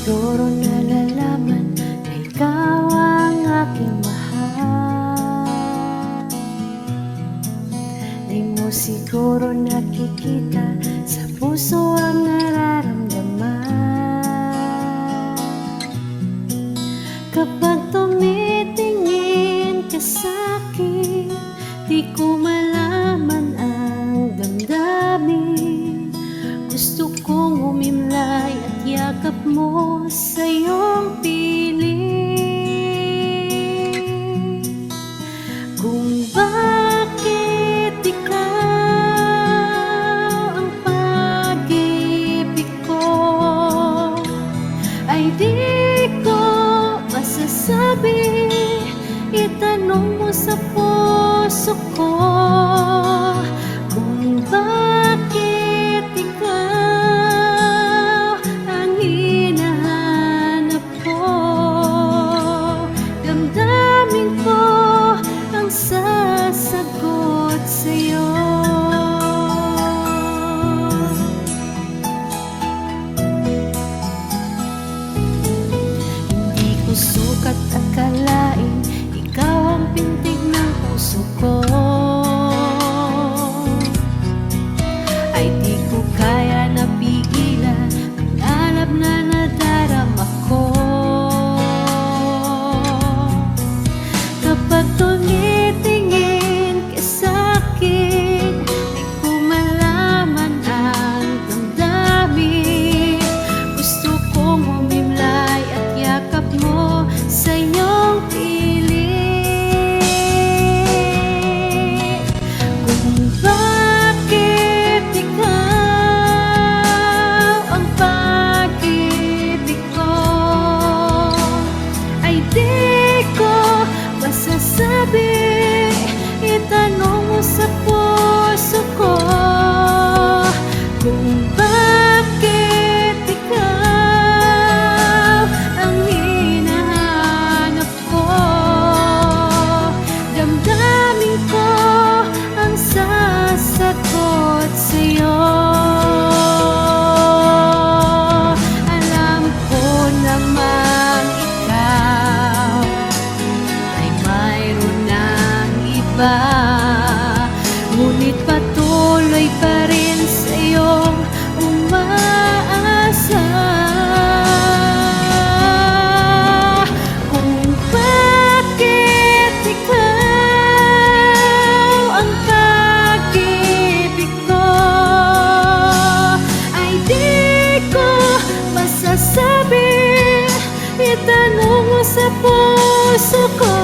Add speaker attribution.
Speaker 1: siguro nalalaman na ikaw ang aking mahal. Di mo siguro nakikita sa puso ang nararamdaman. Kapag tumitingin ka sa'kin, di ko malaman ang damdamin. Gusto kong humimlay at yakap mo sa iyong piling. Kung bakit ikaw ang pag-ibig ko, ay di ko masasabi. Itanong mo sa puso ko kung bakit ikaw ang hinahanap ko. Damdamin ko ang sasagot sa'yo. Hindi ko sukat akalain ikaw ang pintig ng puso ko. Ay di ko kaya napigilan ang alab na nadarama ko. Kapag tumitingin ka sa'kin, di ko malaman ang damdamin. Gusto kong humimlay at yakap mo sa iyong piling. Bakit ikaw ang pag-ibig ko, ay di ko masasabi. Itanong mo sa puso ko kung bakit ikaw ang hinahanap ko. Damdamin ko ang sasagot sa'yo. Alam ko namang ikaw ay mayroon ng iba, ngunit patuloy pa rin sa iyong umaasa. Kung bakit ikaw ang pag-ibig ko, ay di ko masasabi. Itanong mo sa puso ko